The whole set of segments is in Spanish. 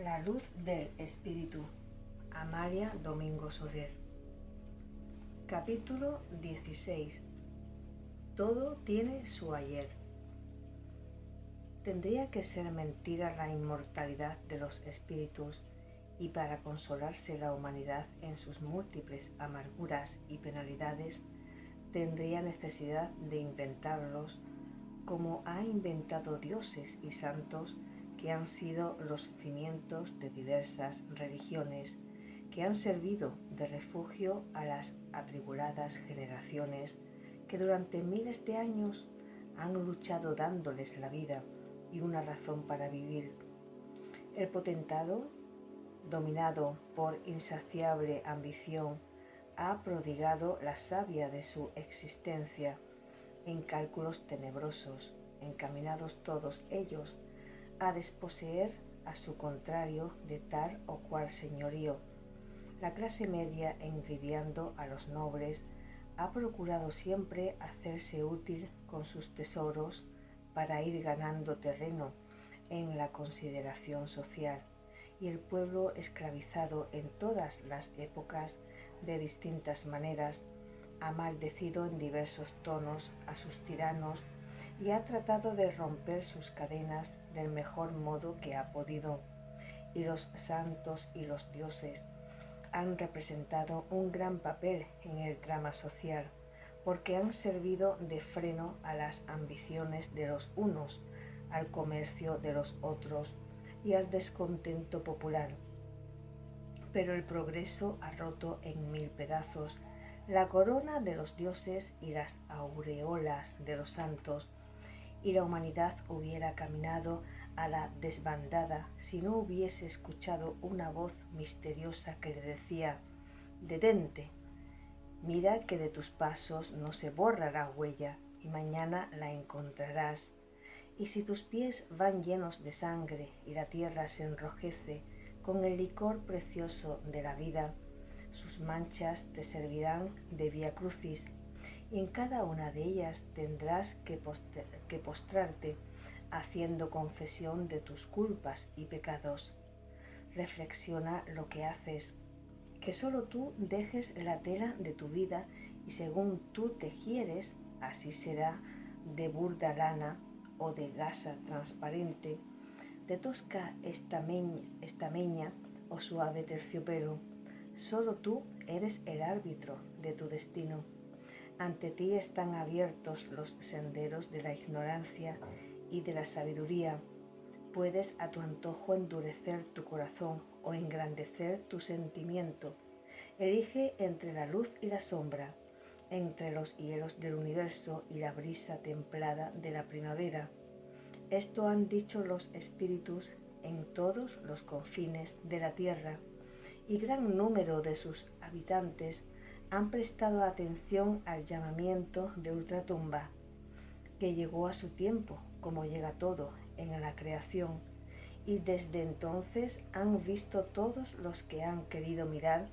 La luz del espíritu. Amalia Domingo Soler. Capítulo 16. Todo tiene su ayer. Tendría que ser mentira la inmortalidad de los espíritus, y para consolarse la humanidad en sus múltiples amarguras y penalidades, tendría necesidad de inventarlos, como ha inventado dioses y santos que han sido los cimientos de diversas religiones, que han servido de refugio a las atribuladas generaciones que durante miles de años han luchado dándoles la vida y una razón para vivir. El potentado, dominado por insaciable ambición, ha prodigado la savia de su existencia en cálculos tenebrosos, encaminados todos ellos a desposeer a su contrario de tal o cual señorío. La clase media, envidiando a los nobles, ha procurado siempre hacerse útil con sus tesoros para ir ganando terreno en la consideración social, y el pueblo, esclavizado en todas las épocas de distintas maneras, ha maldecido en diversos tonos a sus tiranos y ha tratado de romper sus cadenas del mejor modo que ha podido, y los santos y los dioses han representado un gran papel en el drama social, porque han servido de freno a las ambiciones de los unos, al comercio de los otros y al descontento popular. Pero el progreso ha roto en mil pedazos la corona de los dioses y las aureolas de los santos, y la humanidad hubiera caminado a la desbandada si no hubiese escuchado una voz misteriosa que le decía: «Detente, mira que de tus pasos no se borra la huella y mañana la encontrarás. Y si tus pies van llenos de sangre y la tierra se enrojece con el licor precioso de la vida, sus manchas te servirán de vía crucis, y en cada una de ellas tendrás que postrarte, haciendo confesión de tus culpas y pecados. Reflexiona lo que haces, que solo tú dejes la tela de tu vida, y según tú tejieres, así será, de burda lana o de gasa transparente, de tosca estameña o suave terciopelo. Solo tú eres el árbitro de tu destino. Ante ti están abiertos los senderos de la ignorancia y de la sabiduría. Puedes a tu antojo endurecer tu corazón o engrandecer tu sentimiento. Elige entre la luz y la sombra, entre los hielos del universo y la brisa templada de la primavera. Esto han dicho los espíritus en todos los confines de la tierra, y gran número de sus habitantes han prestado atención al llamamiento de ultratumba, que llegó a su tiempo, como llega todo en la creación, y desde entonces han visto todos los que han querido mirar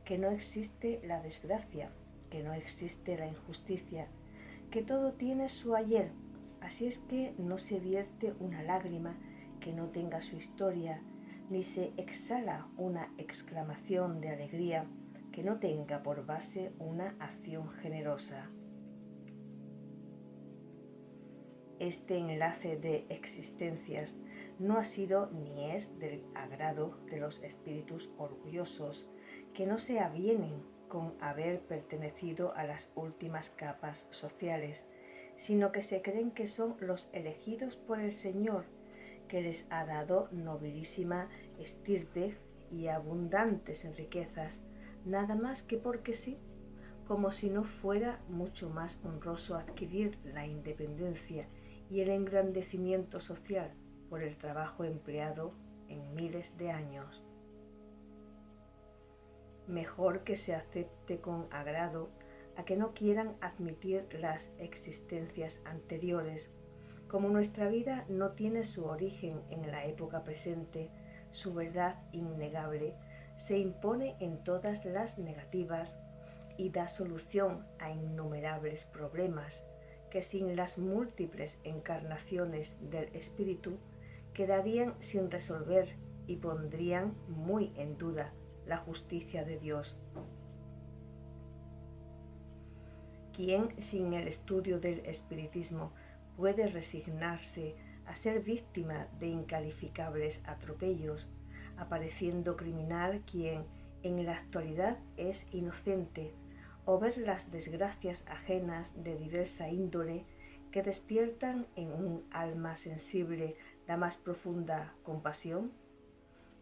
que no existe la desgracia, que no existe la injusticia, que todo tiene su ayer. Así es que no se vierte una lágrima que no tenga su historia, ni se exhala una exclamación de alegría que no tenga por base una acción generosa. Este enlace de existencias no ha sido ni es del agrado de los espíritus orgullosos, que no se avienen con haber pertenecido a las últimas capas sociales, sino que se creen que son los elegidos por el Señor, que les ha dado nobilísima estirpe y abundantes en riquezas, nada más que porque sí, como si no fuera mucho más honroso adquirir la independencia y el engrandecimiento social por el trabajo empleado en miles de años. Mejor que se acepte con agrado a que no quieran admitir las existencias anteriores. Como nuestra vida no tiene su origen en la época presente, su verdad innegable se impone en todas las negativas y da solución a innumerables problemas que sin las múltiples encarnaciones del espíritu quedarían sin resolver y pondrían muy en duda la justicia de Dios. ¿Quién sin el estudio del espiritismo puede resignarse a ser víctima de incalificables atropellos, apareciendo criminal quien en la actualidad es inocente, o ver las desgracias ajenas de diversa índole que despiertan en un alma sensible la más profunda compasión?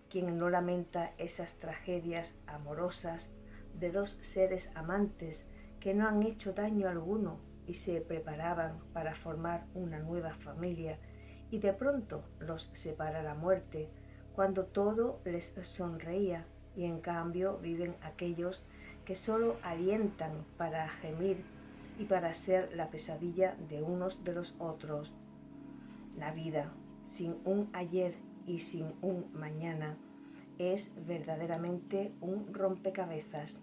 ¿Quién no lamenta esas tragedias amorosas de dos seres amantes que no han hecho daño alguno y se preparaban para formar una nueva familia, y de pronto los separa la muerte, cuando todo les sonreía, y en cambio viven aquellos que solo alientan para gemir y para ser la pesadilla de unos de los otros? La vida, sin un ayer y sin un mañana, es verdaderamente un rompecabezas.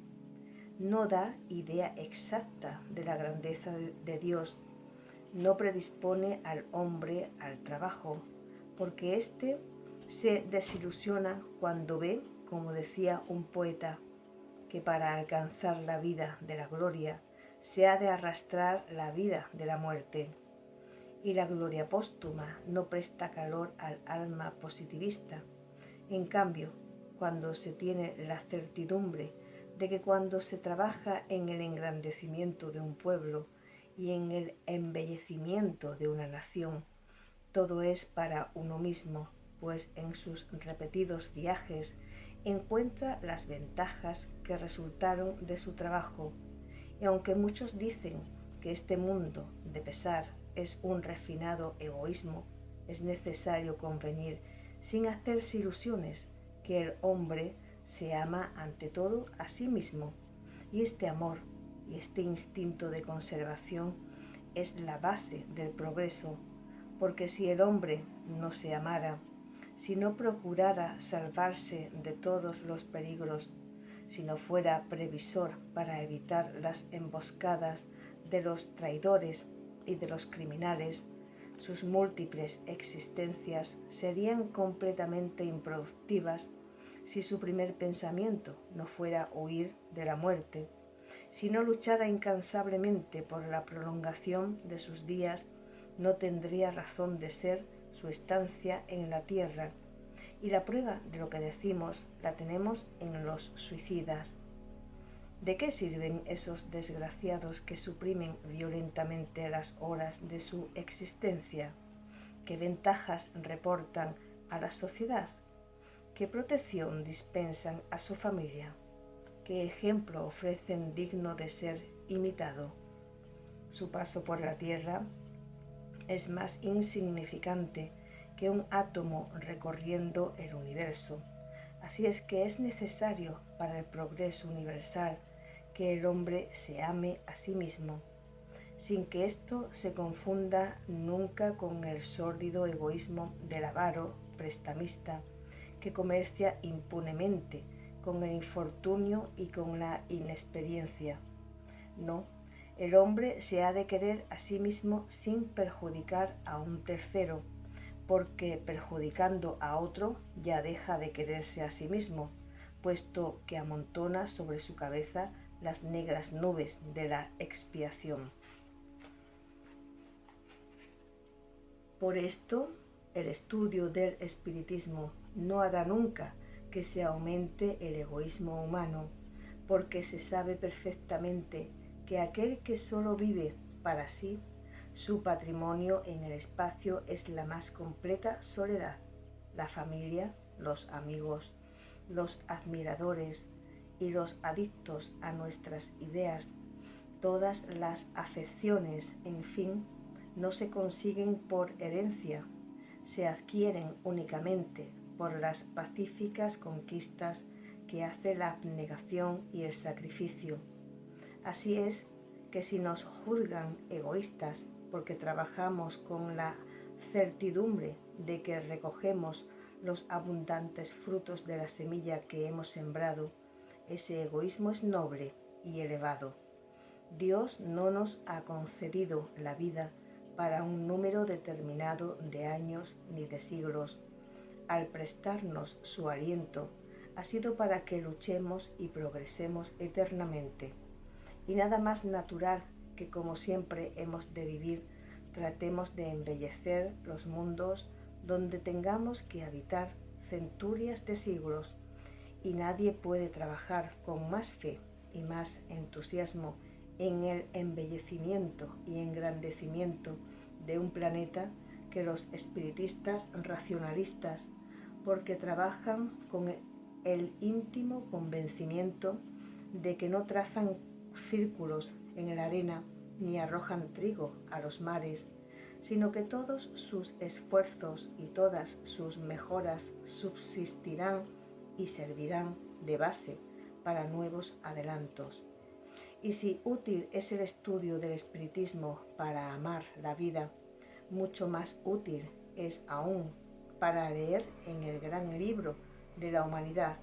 No da idea exacta de la grandeza de Dios, no predispone al hombre al trabajo, porque éste se desilusiona cuando ve, como decía un poeta, que para alcanzar la vida de la gloria se ha de arrastrar la vida de la muerte. Y la gloria póstuma no presta calor al alma positivista. En cambio, cuando se tiene la certidumbre de que cuando se trabaja en el engrandecimiento de un pueblo y en el embellecimiento de una nación, todo es para uno mismo, pues en sus repetidos viajes encuentra las ventajas que resultaron de su trabajo. Y aunque muchos dicen que este mundo de pesar es un refinado egoísmo, es necesario convenir, sin hacerse ilusiones, que el hombre se ama ante todo a sí mismo, y este amor y este instinto de conservación es la base del progreso, porque si el hombre no se amara, si no procurara salvarse de todos los peligros, si no fuera previsor para evitar las emboscadas de los traidores y de los criminales, sus múltiples existencias serían completamente improductivas si su primer pensamiento no fuera huir de la muerte, si no luchara incansablemente por la prolongación de sus días, no tendría razón de ser su estancia en la tierra, y la prueba de lo que decimos la tenemos en los suicidas. ¿De qué sirven esos desgraciados que suprimen violentamente las horas de su existencia? ¿Qué ventajas reportan a la sociedad? ¿Qué protección dispensan a su familia? ¿Qué ejemplo ofrecen digno de ser imitado? Su paso por la tierra es más insignificante que un átomo recorriendo el universo. Así es que es necesario para el progreso universal que el hombre se ame a sí mismo, sin que esto se confunda nunca con el sórdido egoísmo del avaro prestamista que comercia impunemente con el infortunio y con la inexperiencia. No, el hombre se ha de querer a sí mismo sin perjudicar a un tercero, porque perjudicando a otro ya deja de quererse a sí mismo, puesto que amontona sobre su cabeza las negras nubes de la expiación. Por esto, el estudio del espiritismo no hará nunca que se aumente el egoísmo humano, porque se sabe perfectamente que aquel que solo vive para sí, su patrimonio en el espacio es la más completa soledad, la familia, los amigos, los admiradores y los adictos a nuestras ideas, todas las afecciones, en fin, no se consiguen por herencia, se adquieren únicamente por las pacíficas conquistas que hace la abnegación y el sacrificio. Así es que si nos juzgan egoístas porque trabajamos con la certidumbre de que recogemos los abundantes frutos de la semilla que hemos sembrado, ese egoísmo es noble y elevado. Dios no nos ha concedido la vida para un número determinado de años ni de siglos. al prestarnos su aliento, ha sido para que luchemos y progresemos eternamente. Y nada más natural que, como siempre hemos de vivir, tratemos de embellecer los mundos donde tengamos que habitar centurias de siglos, y nadie puede trabajar con más fe y más entusiasmo en el embellecimiento y engrandecimiento de un planeta que los espiritistas racionalistas, porque trabajan con el íntimo convencimiento de que no trazan círculos en la arena ni arrojan trigo a los mares, sino que todos sus esfuerzos y todas sus mejoras subsistirán y servirán de base para nuevos adelantos. Y si útil es el estudio del espiritismo para amar la vida, mucho más útil es aún para leer en el gran libro de la humanidad,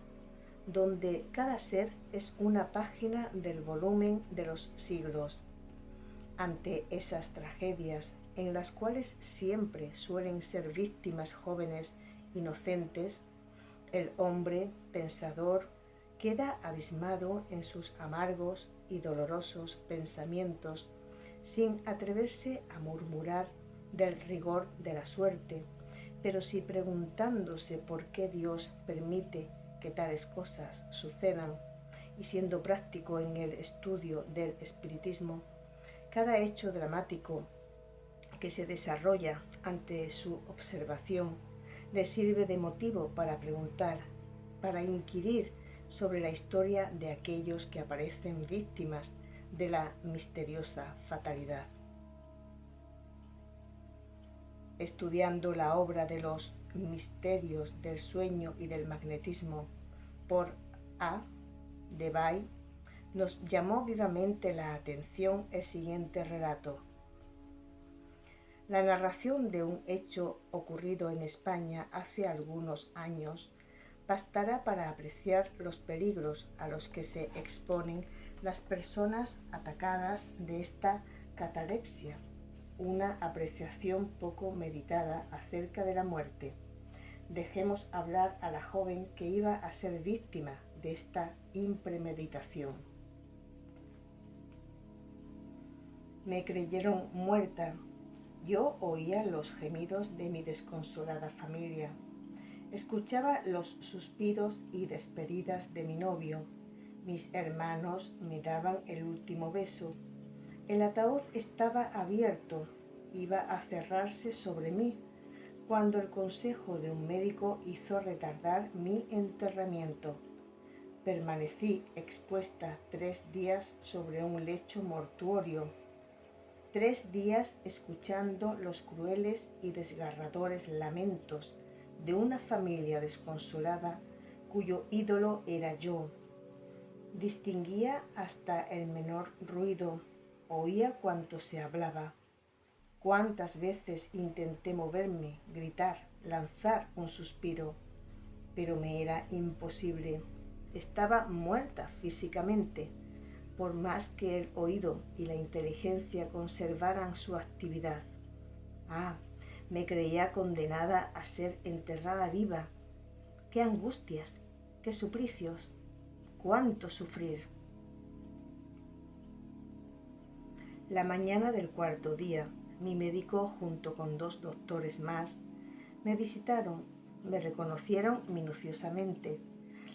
donde cada ser es una página del volumen de los siglos. Ante esas tragedias, en las cuales siempre suelen ser víctimas jóvenes inocentes, el hombre pensador queda abismado en sus amargos y dolorosos pensamientos, sin atreverse a murmurar del rigor de la suerte, pero sí preguntándose por qué Dios permite que tales cosas sucedan, y siendo práctico en el estudio del espiritismo, cada hecho dramático que se desarrolla ante su observación le sirve de motivo para preguntar, para inquirir sobre la historia de aquellos que aparecen víctimas de la misteriosa fatalidad. Estudiando la obra de los misterios del sueño y del magnetismo por A. Debye, nos llamó vivamente la atención el siguiente relato. La narración de un hecho ocurrido en España hace algunos años bastará para apreciar los peligros a los que se exponen las personas atacadas de esta catalepsia, una apreciación poco meditada acerca de la muerte. Dejemos hablar a la joven que iba a ser víctima de esta impremeditación. Me creyeron muerta. Yo oía los gemidos de mi desconsolada familia. Escuchaba los suspiros y despedidas de mi novio. Mis hermanos me daban el último beso. El ataúd estaba abierto, iba a cerrarse sobre mí, cuando el consejo de un médico hizo retardar mi enterramiento. Permanecí expuesta 3 días sobre un lecho mortuorio, 3 días escuchando los crueles y desgarradores lamentos de una familia desconsolada cuyo ídolo era yo. Distinguía hasta el menor ruido, oía cuanto se hablaba. Cuántas veces intenté moverme, gritar, lanzar un suspiro, pero me era imposible. Estaba muerta físicamente, por más que el oído y la inteligencia conservaran su actividad. Me creía condenada a ser enterrada viva. ¡Qué angustias! ¡Qué suplicios! ¡Cuánto sufrir! La mañana del 4.º día, mi médico, junto con 2 doctores más, me visitaron, me reconocieron minuciosamente,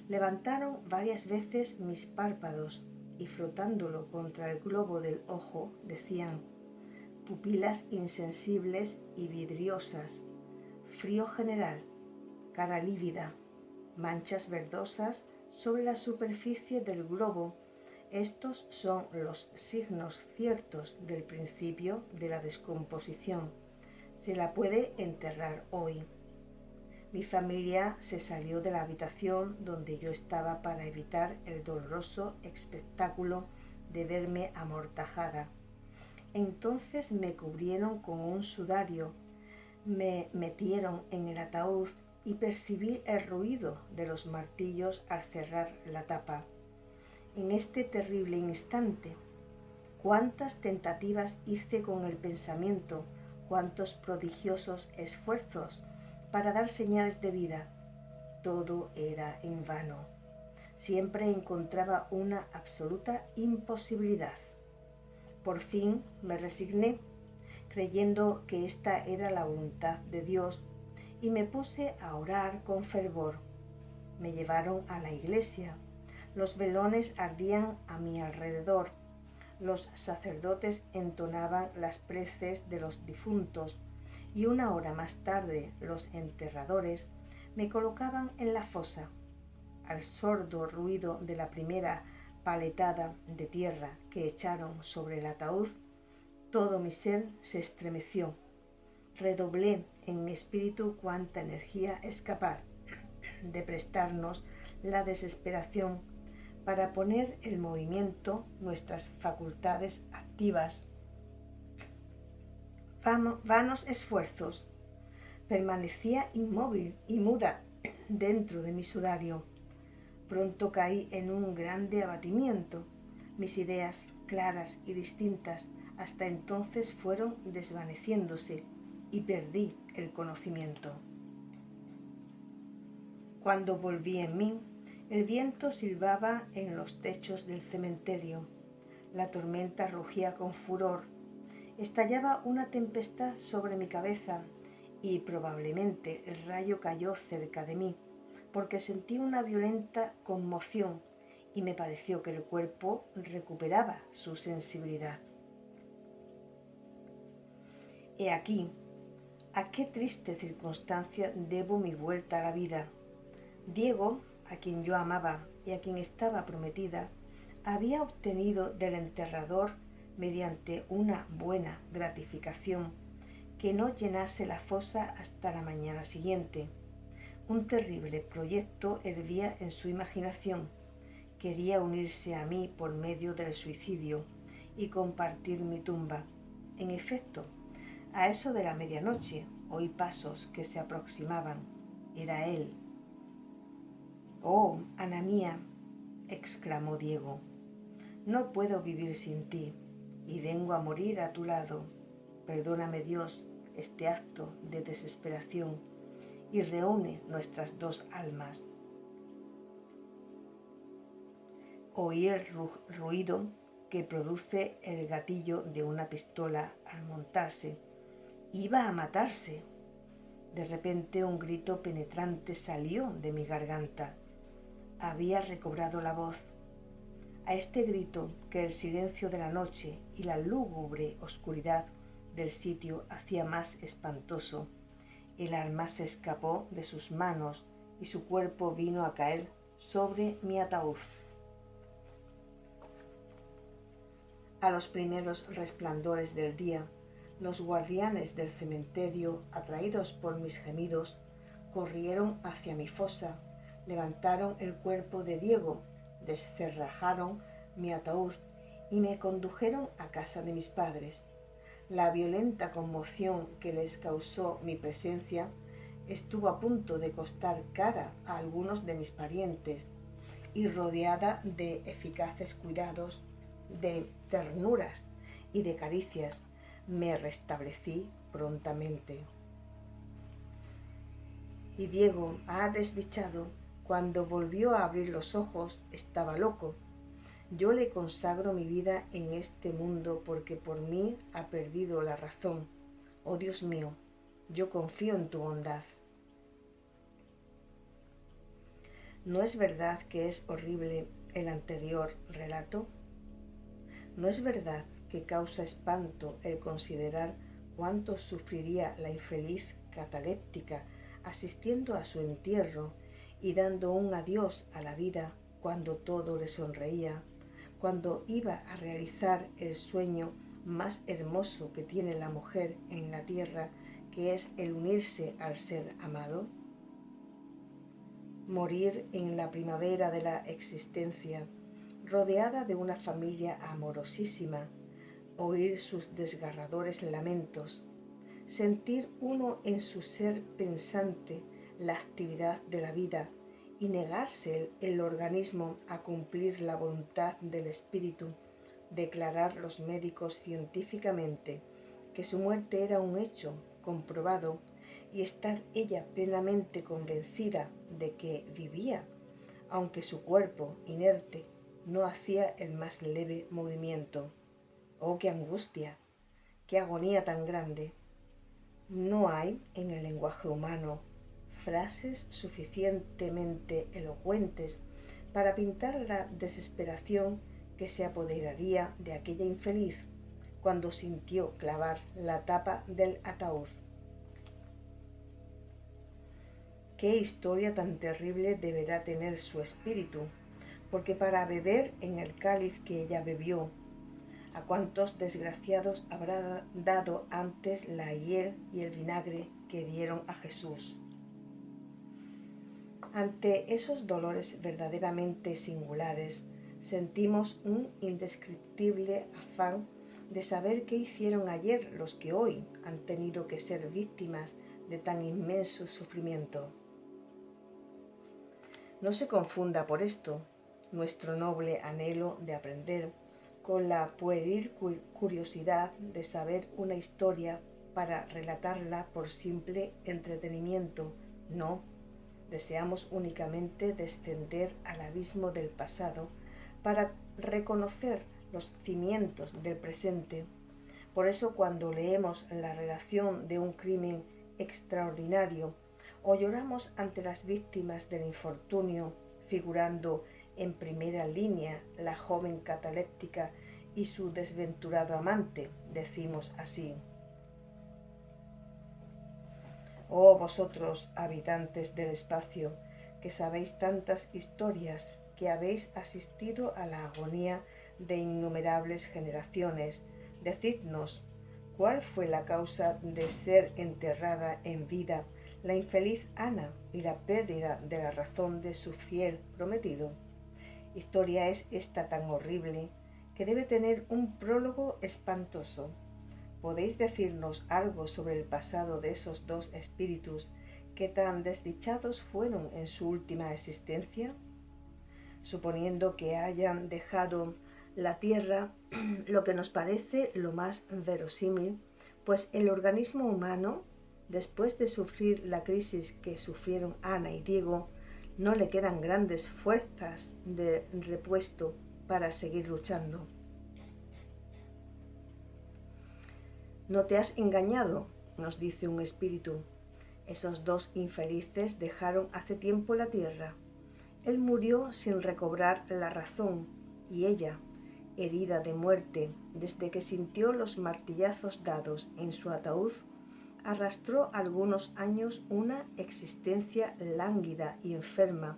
levantaron varias veces mis párpados y frotándolo contra el globo del ojo decían: pupilas insensibles y vidriosas, frío general, cara lívida, manchas verdosas sobre la superficie del globo. Estos son los signos ciertos del principio de la descomposición. Se la puede enterrar hoy. Mi familia se salió de la habitación donde yo estaba para evitar el doloroso espectáculo de verme amortajada. Entonces me cubrieron con un sudario, me metieron en el ataúd y percibí el ruido de los martillos al cerrar la tapa. En este terrible instante, cuántas tentativas hice con el pensamiento, cuántos prodigiosos esfuerzos para dar señales de vida. Todo era en vano. Siempre encontraba una absoluta imposibilidad. Por fin me resigné, creyendo que esta era la voluntad de Dios, y me puse a orar con fervor. Me llevaron a la iglesia. Los velones ardían a mi alrededor. Los sacerdotes entonaban las preces de los difuntos, y una hora más tarde los enterradores me colocaban en la fosa. Al sordo ruido de la primera paletada de tierra que echaron sobre el ataúd, todo mi ser se estremeció. Redoblé en mi espíritu cuánta energía es capaz de prestarnos la desesperación para poner en movimiento nuestras facultades activas. Vanos esfuerzos. Permanecía inmóvil y muda dentro de mi sudario. Pronto caí en un grande abatimiento. Mis ideas, claras y distintas, hasta entonces fueron desvaneciéndose y perdí el conocimiento. Cuando volví en mí, el viento silbaba en los techos del cementerio. La tormenta rugía con furor. Estallaba una tempestad sobre mi cabeza y probablemente el rayo cayó cerca de mí, porque sentí una violenta conmoción y me pareció que el cuerpo recuperaba su sensibilidad. He aquí, a qué triste circunstancia debo mi vuelta a la vida. Diego, a quien yo amaba y a quien estaba prometida, había obtenido del enterrador, mediante una buena gratificación, que no llenase la fosa hasta la mañana siguiente. Un terrible proyecto hervía en su imaginación. Quería unirse a mí por medio del suicidio y compartir mi tumba. En efecto, a eso de la medianoche oí pasos que se aproximaban. Era él. «Oh, Ana mía», exclamó Diego, «no puedo vivir sin ti, y vengo a morir a tu lado. Perdóname, Dios, este acto de desesperación, y reúne nuestras dos almas». Oí el ruido que produce el gatillo de una pistola al montarse. Iba a matarse. De repente un grito penetrante salió de mi garganta. Había recobrado la voz. A este grito, que el silencio de la noche y la lúgubre oscuridad del sitio hacía más espantoso, el alma se escapó de sus manos y su cuerpo vino a caer sobre mi ataúd. A los primeros resplandores del día, los guardianes del cementerio, atraídos por mis gemidos, corrieron hacia mi fosa, levantaron el cuerpo de Diego, descerrajaron mi ataúd y me condujeron a casa de mis padres. La violenta conmoción que les causó mi presencia estuvo a punto de costar cara a algunos de mis parientes, y rodeada de eficaces cuidados, de ternuras y de caricias, me restablecí prontamente. Y Diego, desdichado, cuando volvió a abrir los ojos, estaba loco. Yo le consagro mi vida en este mundo porque por mí ha perdido la razón. Oh Dios mío, yo confío en tu bondad. ¿No es verdad que es horrible el anterior relato? ¿No es verdad que causa espanto el considerar cuánto sufriría la infeliz cataléptica asistiendo a su entierro y dando un adiós a la vida cuando todo le sonreía, cuando iba a realizar el sueño más hermoso que tiene la mujer en la tierra, que es el unirse al ser amado? Morir en la primavera de la existencia, rodeada de una familia amorosísima, oír sus desgarradores lamentos, sentir uno en su ser pensante la actividad de la vida y negarse el organismo a cumplir la voluntad del espíritu, declarar los médicos científicamente que su muerte era un hecho comprobado, y estar ella plenamente convencida de que vivía, aunque su cuerpo, inerte, no hacía el más leve movimiento. ¡Oh, qué angustia! ¡Qué agonía tan grande! No hay en el lenguaje humano frases suficientemente elocuentes para pintar la desesperación que se apoderaría de aquella infeliz cuando sintió clavar la tapa del ataúd. Qué historia tan terrible deberá tener su espíritu, porque para beber en el cáliz que ella bebió, ¿a cuántos desgraciados habrá dado antes la hiel y el vinagre que dieron a Jesús? Ante esos dolores verdaderamente singulares, sentimos un indescriptible afán de saber qué hicieron ayer los que hoy han tenido que ser víctimas de tan inmenso sufrimiento. No se confunda por esto nuestro noble anhelo de aprender con la pueril curiosidad de saber una historia para relatarla por simple entretenimiento. No, deseamos únicamente descender al abismo del pasado para reconocer los cimientos del presente. Por eso cuando leemos la relación de un crimen extraordinario o lloramos ante las víctimas del infortunio, figurando en primera línea la joven cataléptica y su desventurado amante, decimos así: oh vosotros, habitantes del espacio, que sabéis tantas historias, que habéis asistido a la agonía de innumerables generaciones, decidnos, ¿cuál fue la causa de ser enterrada en vida la infeliz Ana y la pérdida de la razón de su fiel prometido? Historia es esta tan horrible que debe tener un prólogo espantoso. ¿Podéis decirnos algo sobre el pasado de esos dos espíritus que tan desdichados fueron en su última existencia? Suponiendo que hayan dejado la tierra, lo que nos parece lo más verosímil, pues el organismo humano, después de sufrir la crisis que sufrieron Ana y Diego, no le quedan grandes fuerzas de repuesto para seguir luchando. No te has engañado, nos dice un espíritu. Esos dos infelices dejaron hace tiempo la tierra. Él murió sin recobrar la razón y ella, herida de muerte desde que sintió los martillazos dados en su ataúd, arrastró algunos años una existencia lánguida y enferma,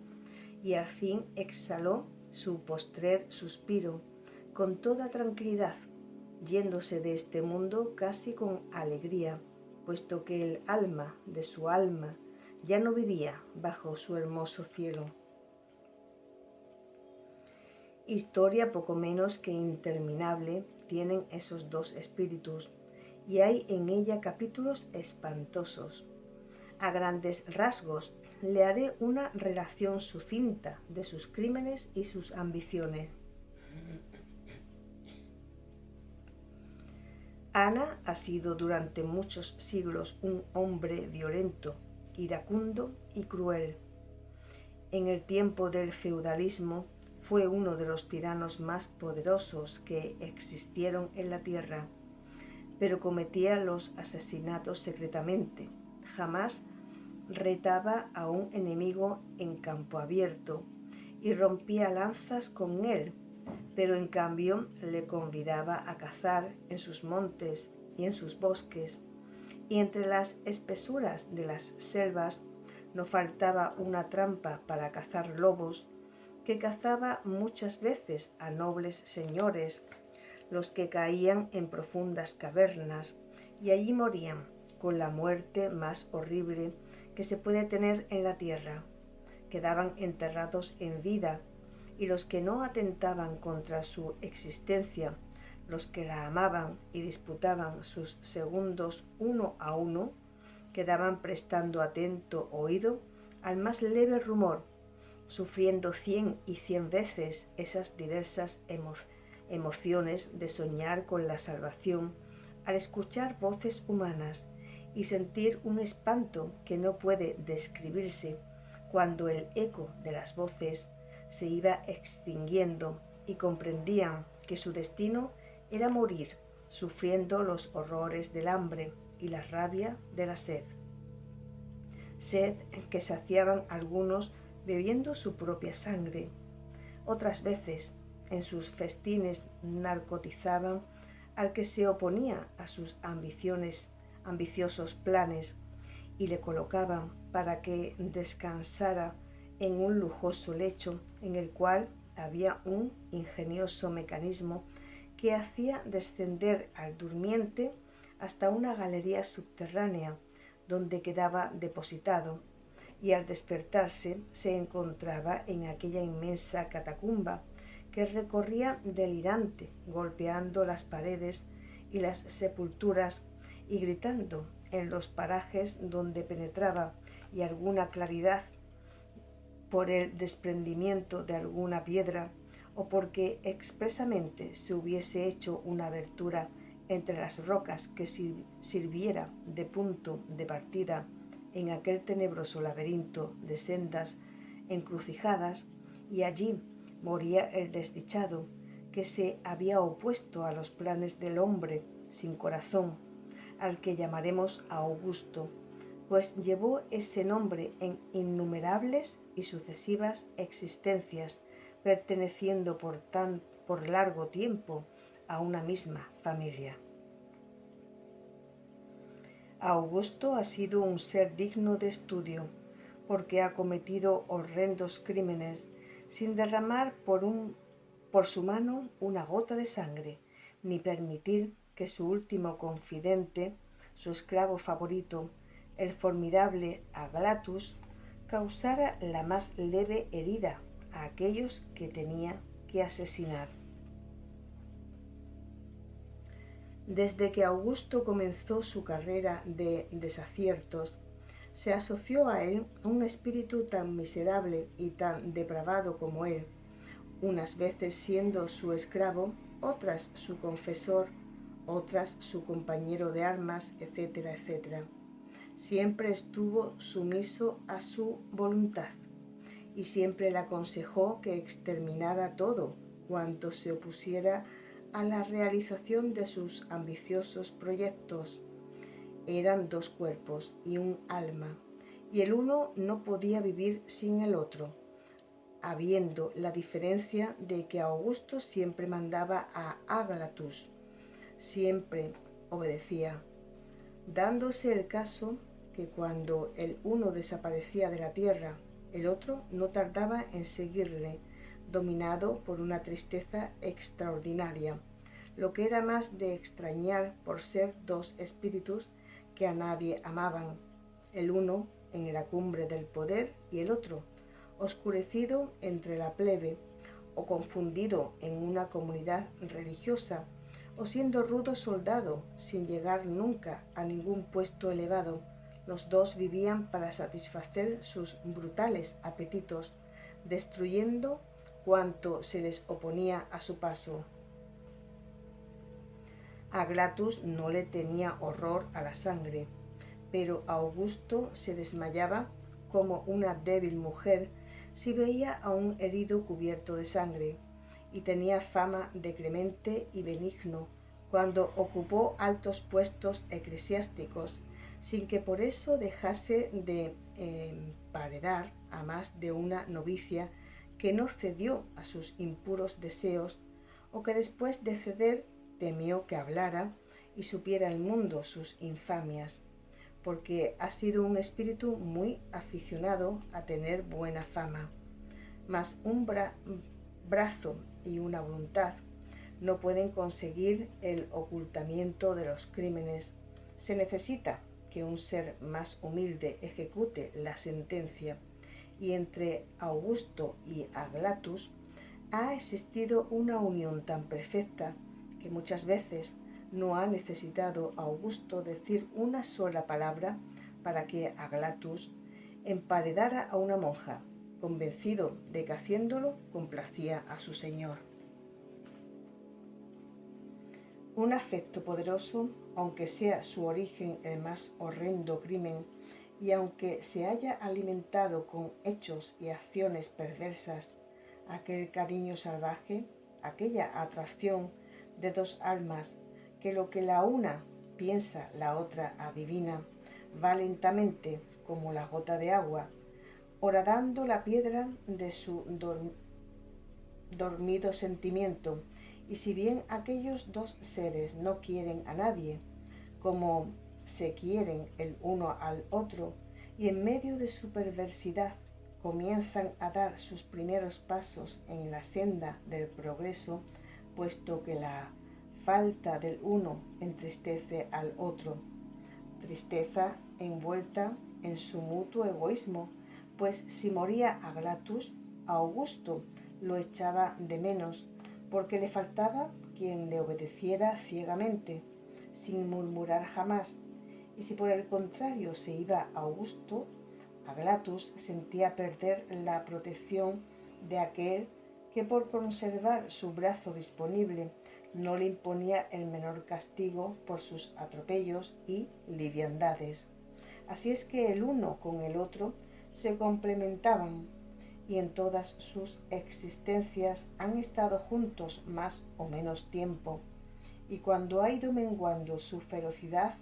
y al fin exhaló su postrer suspiro con toda tranquilidad, yéndose de este mundo casi con alegría, puesto que el alma de su alma ya no vivía bajo su hermoso cielo. Historia poco menos que interminable tienen esos dos espíritus, y hay en ella capítulos espantosos. A grandes rasgos le haré una relación sucinta de sus crímenes y sus ambiciones. Ana ha sido durante muchos siglos un hombre violento, iracundo y cruel. En el tiempo del feudalismo fue uno de los tiranos más poderosos que existieron en la tierra, pero cometía los asesinatos secretamente. Jamás retaba a un enemigo en campo abierto y rompía lanzas con él, pero en cambio le convidaba a cazar en sus montes y en sus bosques, y entre las espesuras de las selvas no faltaba una trampa para cazar lobos, que cazaba muchas veces a nobles señores, los que caían en profundas cavernas y allí morían con la muerte más horrible que se puede tener en la tierra. Quedaban enterrados en vida, y los que no atentaban contra su existencia, los que la amaban y disputaban sus segundos uno a uno, quedaban prestando atento oído al más leve rumor, sufriendo 100 y 100 veces esas diversas emociones de soñar con la salvación al escuchar voces humanas y sentir un espanto que no puede describirse cuando el eco de las voces se iba extinguiendo y comprendían que su destino era morir sufriendo los horrores del hambre y la rabia de la sed. Sed que saciaban algunos bebiendo su propia sangre. Otras veces, en sus festines narcotizaban al que se oponía a sus ambiciosos planes y le colocaban para que descansara en un lujoso lecho en el cual había un ingenioso mecanismo que hacía descender al durmiente hasta una galería subterránea donde quedaba depositado, y al despertarse se encontraba en aquella inmensa catacumba que recorría delirante, golpeando las paredes y las sepulturas y gritando en los parajes donde penetraba y alguna claridad por el desprendimiento de alguna piedra o porque expresamente se hubiese hecho una abertura entre las rocas que sirviera de punto de partida en aquel tenebroso laberinto de sendas encrucijadas, y allí moría el desdichado que se había opuesto a los planes del hombre sin corazón, al que llamaremos Augusto, pues llevó ese nombre en innumerables y sucesivas existencias, perteneciendo por largo tiempo a una misma familia. Augusto ha sido un ser digno de estudio, porque ha cometido horrendos crímenes sin derramar por su mano una gota de sangre, ni permitir que su último confidente, su esclavo favorito, el formidable Aglatus, causara la más leve herida a aquellos que tenía que asesinar. Desde que Augusto comenzó su carrera de desaciertos, se asoció a él un espíritu tan miserable y tan depravado como él, unas veces siendo su esclavo, otras su confesor, otras su compañero de armas, etcétera, etcétera. Siempre estuvo sumiso a su voluntad y siempre le aconsejó que exterminara todo cuanto se opusiera a la realización de sus ambiciosos proyectos. Eran dos cuerpos y un alma, y el uno no podía vivir sin el otro, habiendo la diferencia de que Augusto siempre mandaba a Aglatus, siempre obedecía, dándose el caso que cuando el uno desaparecía de la tierra, el otro no tardaba en seguirle, dominado por una tristeza extraordinaria, lo que era más de extrañar por ser dos espíritus que a nadie amaban, el uno en la cumbre del poder y el otro oscurecido entre la plebe, o confundido en una comunidad religiosa, o siendo rudo soldado sin llegar nunca a ningún puesto elevado. Los dos vivían para satisfacer sus brutales apetitos, destruyendo cuanto se les oponía a su paso. Aglatus no le tenía horror a la sangre, pero Augusto se desmayaba como una débil mujer si veía a un herido cubierto de sangre, y tenía fama de clemente y benigno cuando ocupó altos puestos eclesiásticos, sin que por eso dejase de emparedar a más de una novicia que no cedió a sus impuros deseos, o que después de ceder temió que hablara y supiera el mundo sus infamias, porque ha sido un espíritu muy aficionado a tener buena fama. Mas un brazo y una voluntad no pueden conseguir el ocultamiento de los crímenes. Se necesita que un ser más humilde ejecute la sentencia, y entre Augusto y Aglatus ha existido una unión tan perfecta que muchas veces no ha necesitado Augusto decir una sola palabra para que Aglatus emparedara a una monja, convencido de que haciéndolo complacía a su señor. Un afecto poderoso, aunque sea su origen el más horrendo crimen, y aunque se haya alimentado con hechos y acciones perversas, aquel cariño salvaje, aquella atracción de dos almas, que lo que la una piensa la otra adivina, va lentamente como la gota de agua, horadando la piedra de su dormido sentimiento. Y si bien aquellos dos seres no quieren a nadie, como se quieren el uno al otro, y en medio de su perversidad comienzan a dar sus primeros pasos en la senda del progreso, puesto que la falta del uno entristece al otro, tristeza envuelta en su mutuo egoísmo, pues si moría Aglatus, Augusto lo echaba de menos, porque le faltaba quien le obedeciera ciegamente, sin murmurar jamás, y si por el contrario se iba Augusto, Aglatus sentía perder la protección de aquel que por conservar su brazo disponible no le imponía el menor castigo por sus atropellos y liviandades. Así es que el uno con el otro se complementaban y en todas sus existencias han estado juntos más o menos tiempo, y cuando ha ido menguando su ferocidad,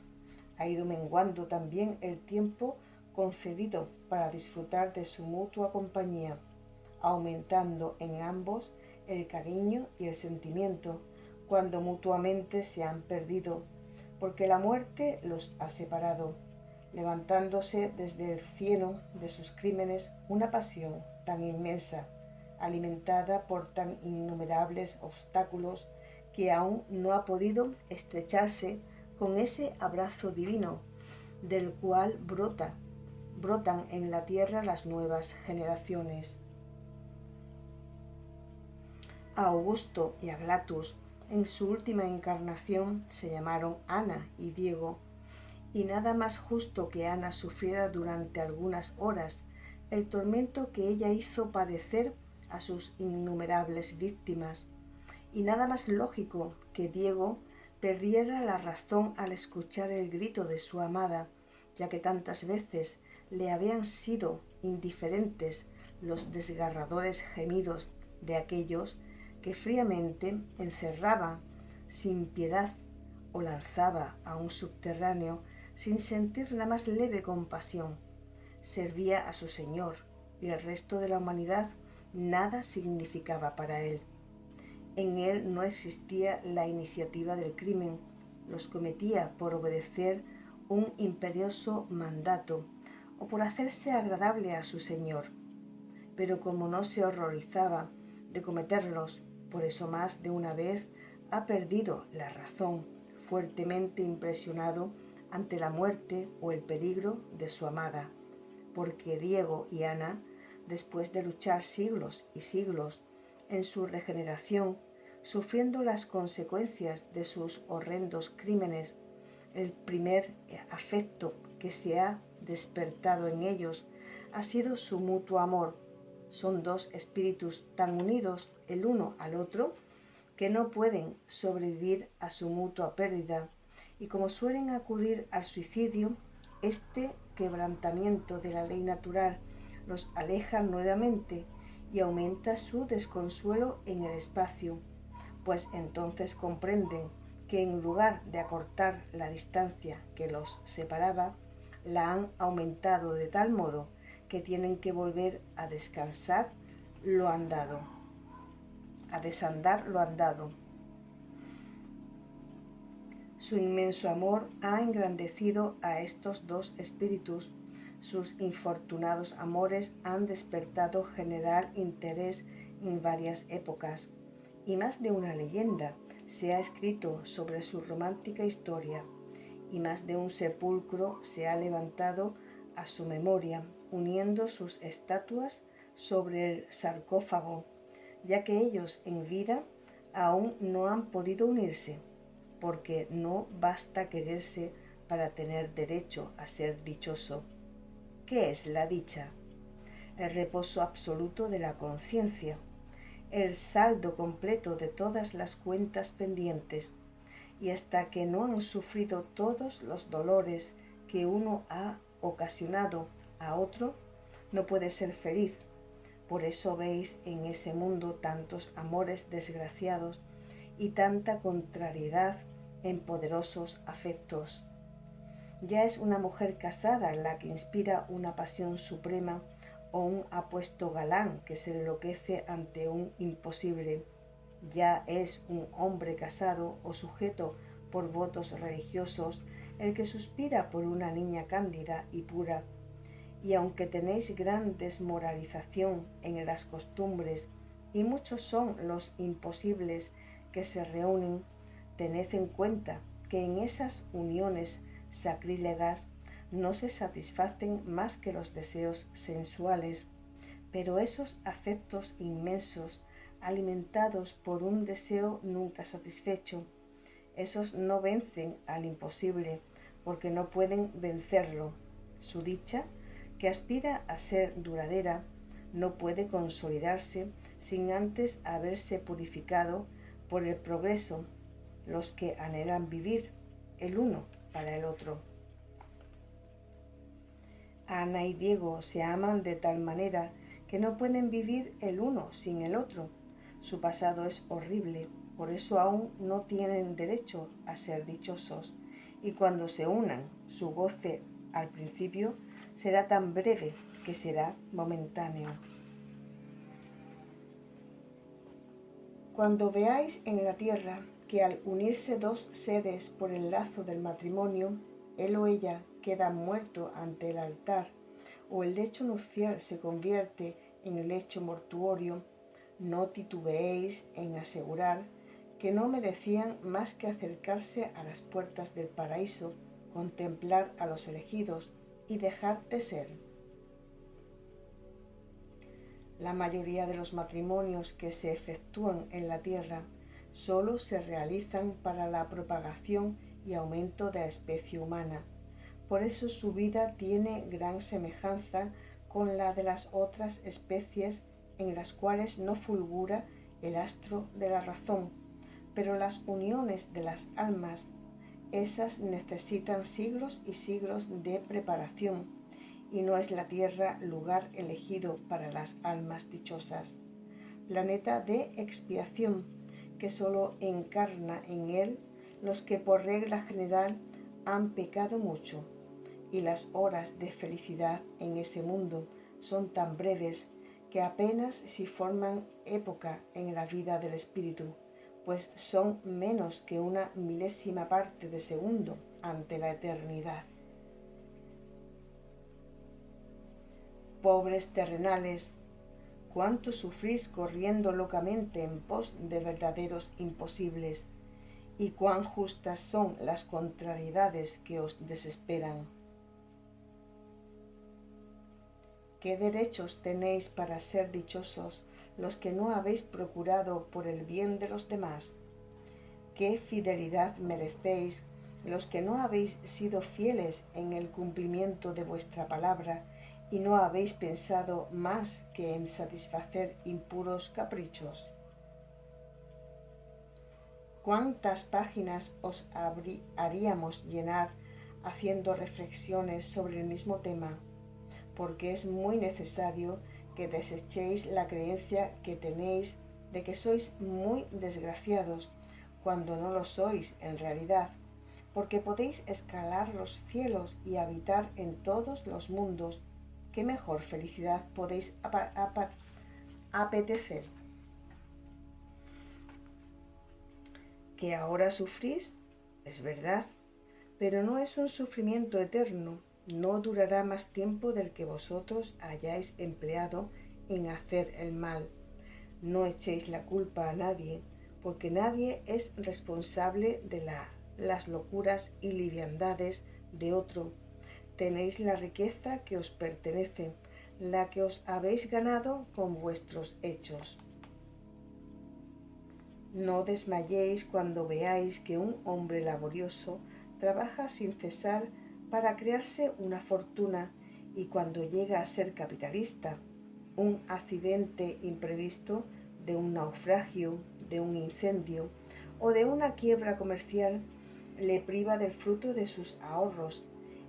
ha ido menguando también el tiempo concedido para disfrutar de su mutua compañía, aumentando en ambos el cariño y el sentimiento, cuando mutuamente se han perdido, porque la muerte los ha separado, levantándose desde el cielo de sus crímenes una pasión tan inmensa, alimentada por tan innumerables obstáculos, que aún no ha podido estrecharse con ese abrazo divino, del cual brotan en la tierra las nuevas generaciones. A Augusto y Aglatus en su última encarnación se llamaron Ana y Diego, y nada más justo que Ana sufriera durante algunas horas el tormento que ella hizo padecer a sus innumerables víctimas, y nada más lógico que Diego perdiera la razón al escuchar el grito de su amada, ya que tantas veces le habían sido indiferentes los desgarradores gemidos de aquellos que fríamente encerraba sin piedad o lanzaba a un subterráneo sin sentir la más leve compasión. Servía a su Señor y el resto de la humanidad nada significaba para él. En él no existía la iniciativa del crimen, los cometía por obedecer un imperioso mandato o por hacerse agradable a su Señor. Pero como no se horrorizaba de cometerlos, por eso más de una vez ha perdido la razón, fuertemente impresionado ante la muerte o el peligro de su amada, porque Diego y Ana, después de luchar siglos y siglos en su regeneración, sufriendo las consecuencias de sus horrendos crímenes, el primer afecto que se ha despertado en ellos ha sido su mutuo amor. Son dos espíritus tan unidos el uno al otro que no pueden sobrevivir a su mutua pérdida, y como suelen acudir al suicidio, este quebrantamiento de la ley natural los aleja nuevamente y aumenta su desconsuelo en el espacio, pues entonces comprenden que en lugar de acortar la distancia que los separaba, la han aumentado de tal modo que tienen que volver a desandar lo andado. Su inmenso amor ha engrandecido a estos dos espíritus. Sus infortunados amores han despertado general interés en varias épocas, y más de una leyenda se ha escrito sobre su romántica historia, y más de un sepulcro se ha levantado a su memoria, uniendo sus estatuas sobre el sarcófago, ya que ellos en vida aún no han podido unirse, porque no basta quererse para tener derecho a ser dichoso. ¿Qué es la dicha? El reposo absoluto de la conciencia, el saldo completo de todas las cuentas pendientes, y hasta que no han sufrido todos los dolores que uno ha ocasionado a otro, no puede ser feliz. Por eso veis en ese mundo tantos amores desgraciados y tanta contrariedad en poderosos afectos. Ya es una mujer casada la que inspira una pasión suprema o un apuesto galán que se enloquece ante un imposible. Ya es un hombre casado o sujeto por votos religiosos el que suspira por una niña cándida y pura. Y aunque tenéis gran desmoralización en las costumbres, y muchos son los imposibles que se reúnen, tened en cuenta que en esas uniones sacrílegas no se satisfacen más que los deseos sensuales, pero esos afectos inmensos, alimentados por un deseo nunca satisfecho, esos no vencen al imposible, porque no pueden vencerlo. Su dicha, que aspira a ser duradera, no puede consolidarse sin antes haberse purificado por el progreso los que anhelan vivir el uno para el otro. Ana y Diego se aman de tal manera que no pueden vivir el uno sin el otro. Su pasado es horrible, por eso aún no tienen derecho a ser dichosos, y cuando se unan, su goce al principio será tan breve que será momentáneo. Cuando veáis en la tierra que al unirse dos seres por el lazo del matrimonio, él o ella queda muerto ante el altar, o el lecho nupcial se convierte en el lecho mortuorio, no titubeéis en asegurar que no merecían más que acercarse a las puertas del paraíso, contemplar a los elegidos y dejar de ser. La mayoría de los matrimonios que se efectúan en la tierra solo se realizan para la propagación y aumento de la especie humana. Por eso su vida tiene gran semejanza con la de las otras especies en las cuales no fulgura el astro de la razón, pero las uniones de las almas, esas necesitan siglos y siglos de preparación, y no es la tierra lugar elegido para las almas dichosas, planeta de expiación que sólo encarna en él los que por regla general han pecado mucho, y las horas de felicidad en ese mundo son tan breves que apenas si forman época en la vida del espíritu, pues son menos que una milésima parte de segundo ante la eternidad. Pobres terrenales, cuánto sufrís corriendo locamente en pos de verdaderos imposibles, y cuán justas son las contrariedades que os desesperan. ¿Qué derechos tenéis para ser dichosos los que no habéis procurado por el bien de los demás? ¿Qué fidelidad merecéis los que no habéis sido fieles en el cumplimiento de vuestra palabra y no habéis pensado más que en satisfacer impuros caprichos? ¿Cuántas páginas os haríamos llenar haciendo reflexiones sobre el mismo tema? Porque es muy necesario que desechéis la creencia que tenéis de que sois muy desgraciados, cuando no lo sois en realidad, porque podéis escalar los cielos y habitar en todos los mundos. ¿Qué mejor felicidad podéis apetecer? ¿Que ahora sufrís? Es verdad, pero no es un sufrimiento eterno. No durará más tiempo del que vosotros hayáis empleado en hacer el mal. No echéis la culpa a nadie, porque nadie es responsable de las locuras y liviandades de otro. Tenéis la riqueza que os pertenece, la que os habéis ganado con vuestros hechos. No desmayéis cuando veáis que un hombre laborioso trabaja sin cesar para crearse una fortuna, y cuando llega a ser capitalista, un accidente imprevisto de un naufragio, de un incendio o de una quiebra comercial le priva del fruto de sus ahorros.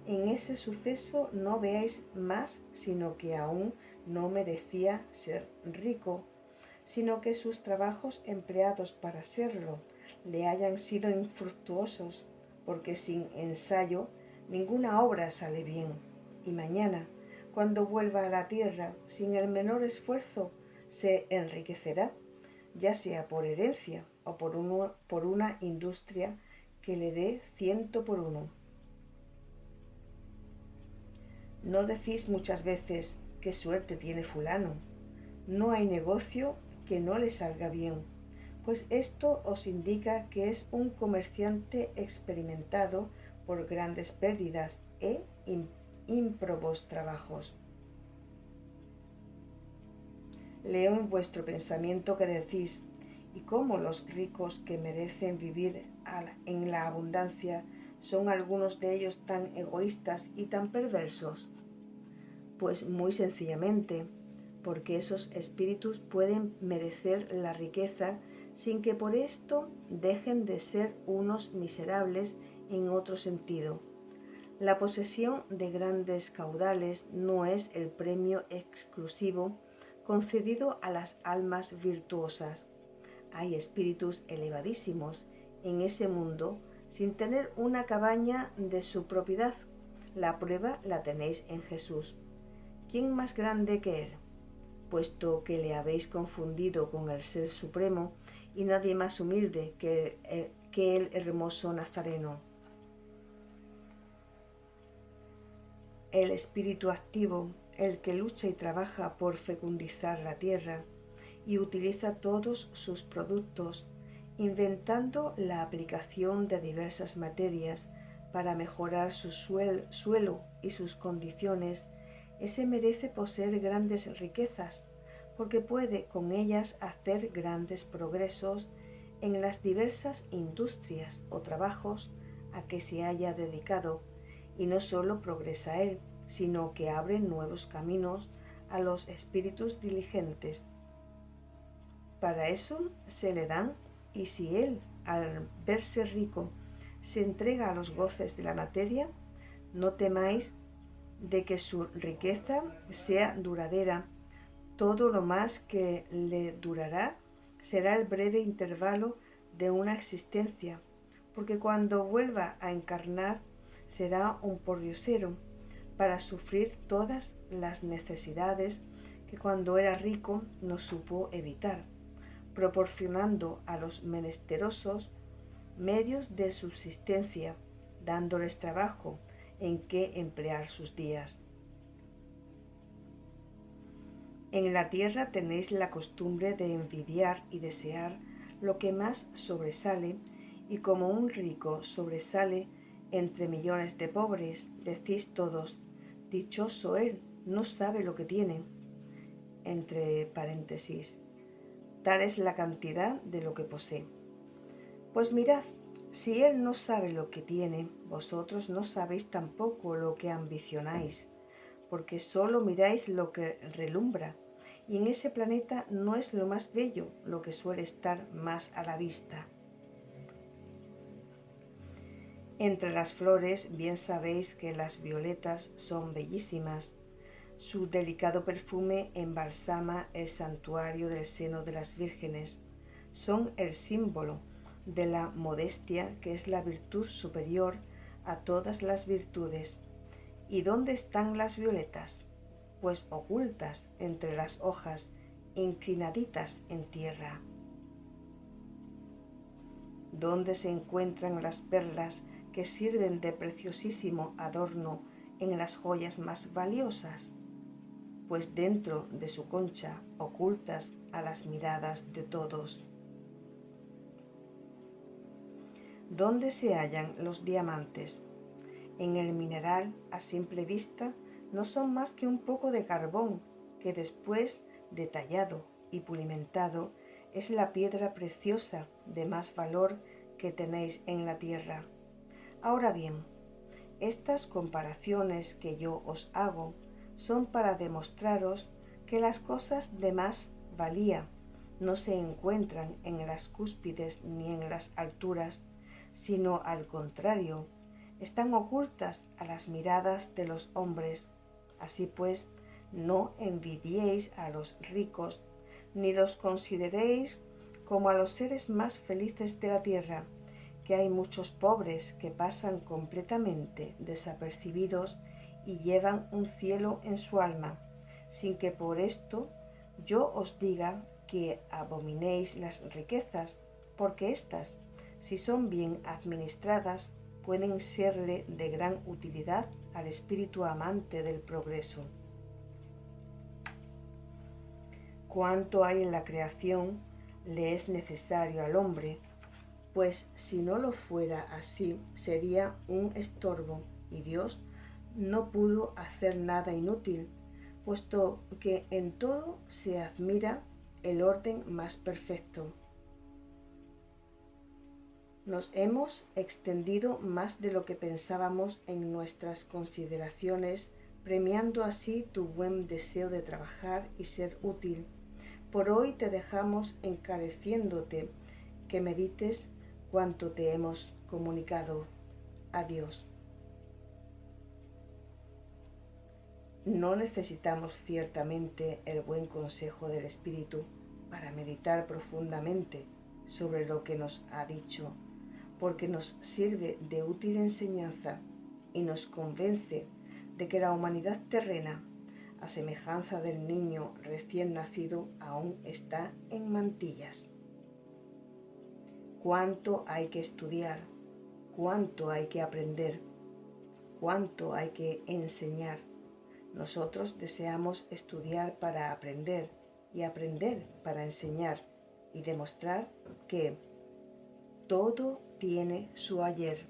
En ese suceso no veáis más, sino que aún no merecía ser rico, sino que sus trabajos empleados para serlo le hayan sido infructuosos, porque sin ensayo ninguna obra sale bien. Y mañana, cuando vuelva a la tierra, sin el menor esfuerzo, se enriquecerá, ya sea por herencia o por una industria que le dé 100 por 1. No decís muchas veces qué suerte tiene fulano. No hay negocio que no le salga bien, pues esto os indica que es un comerciante experimentado por grandes pérdidas e ímprobos trabajos. Leo en vuestro pensamiento que decís: ¿y cómo los ricos que merecen vivir en la abundancia son algunos de ellos tan egoístas y tan perversos? Pues muy sencillamente, porque esos espíritus pueden merecer la riqueza sin que por esto dejen de ser unos miserables en otro sentido. La posesión de grandes caudales no es el premio exclusivo concedido a las almas virtuosas. Hay espíritus elevadísimos en ese mundo sin tener una cabaña de su propiedad. La prueba la tenéis en Jesús. ¿Quién más grande que Él? Puesto que le habéis confundido con el Ser Supremo, y nadie más humilde que el hermoso Nazareno. El espíritu activo, el que lucha y trabaja por fecundizar la tierra y utiliza todos sus productos, inventando la aplicación de diversas materias para mejorar su suelo y sus condiciones, ese merece poseer grandes riquezas, porque puede con ellas hacer grandes progresos en las diversas industrias o trabajos a que se haya dedicado, y no solo progresa él, sino que abre nuevos caminos a los espíritus diligentes. Para eso se le dan, y si él, al verse rico, se entrega a los goces de la materia, no temáis de que su riqueza sea duradera. Todo lo más que le durará será el breve intervalo de una existencia, porque cuando vuelva a encarnar será un pordiosero para sufrir todas las necesidades que cuando era rico no supo evitar, proporcionando a los menesterosos medios de subsistencia, dándoles trabajo en que emplear sus días. En la tierra tenéis la costumbre de envidiar y desear lo que más sobresale, y como un rico sobresale entre millones de pobres, decís todos: dichoso él, no sabe lo que tiene. Entre paréntesis, tal es la cantidad de lo que posee. Pues mirad, si él no sabe lo que tiene, vosotros no sabéis tampoco lo que ambicionáis, porque solo miráis lo que relumbra, y en ese planeta no es lo más bello lo que suele estar más a la vista. Entre las flores bien sabéis que las violetas son bellísimas. Su delicado perfume embalsama el santuario del seno de las vírgenes. Son el símbolo de la modestia, que es la virtud superior a todas las virtudes. ¿Y dónde están las violetas? Pues ocultas entre las hojas, inclinaditas en tierra. ¿Dónde se encuentran las perlas que sirven de preciosísimo adorno en las joyas más valiosas? Pues dentro de su concha, ocultas a las miradas de todos. ¿Dónde se hallan los diamantes? En el mineral, a simple vista, no son más que un poco de carbón, que después de tallado y pulimentado es la piedra preciosa de más valor que tenéis en la tierra. Ahora bien, estas comparaciones que yo os hago son para demostraros que las cosas de más valía no se encuentran en las cúspides ni en las alturas, sino al contrario, están ocultas a las miradas de los hombres. Así pues, no envidiéis a los ricos, ni los consideréis como a los seres más felices de la tierra, que hay muchos pobres que pasan completamente desapercibidos y llevan un cielo en su alma, sin que por esto yo os diga que abominéis las riquezas, porque éstas, si son bien administradas, pueden serle de gran utilidad al espíritu amante del progreso. Cuanto hay en la creación le es necesario al hombre, pues si no lo fuera así sería un estorbo, y Dios no pudo hacer nada inútil, puesto que en todo se admira el orden más perfecto. Nos hemos extendido más de lo que pensábamos en nuestras consideraciones, premiando así tu buen deseo de trabajar y ser útil. Por hoy te dejamos encareciéndote que medites cuanto te hemos comunicado. Adiós. No necesitamos ciertamente el buen consejo del Espíritu para meditar profundamente sobre lo que nos ha dicho, porque nos sirve de útil enseñanza y nos convence de que la humanidad terrena, a semejanza del niño recién nacido, aún está en mantillas. Cuánto hay que estudiar, cuánto hay que aprender, cuánto hay que enseñar. Nosotros deseamos estudiar para aprender y aprender para enseñar y demostrar que todo tiene su ayer.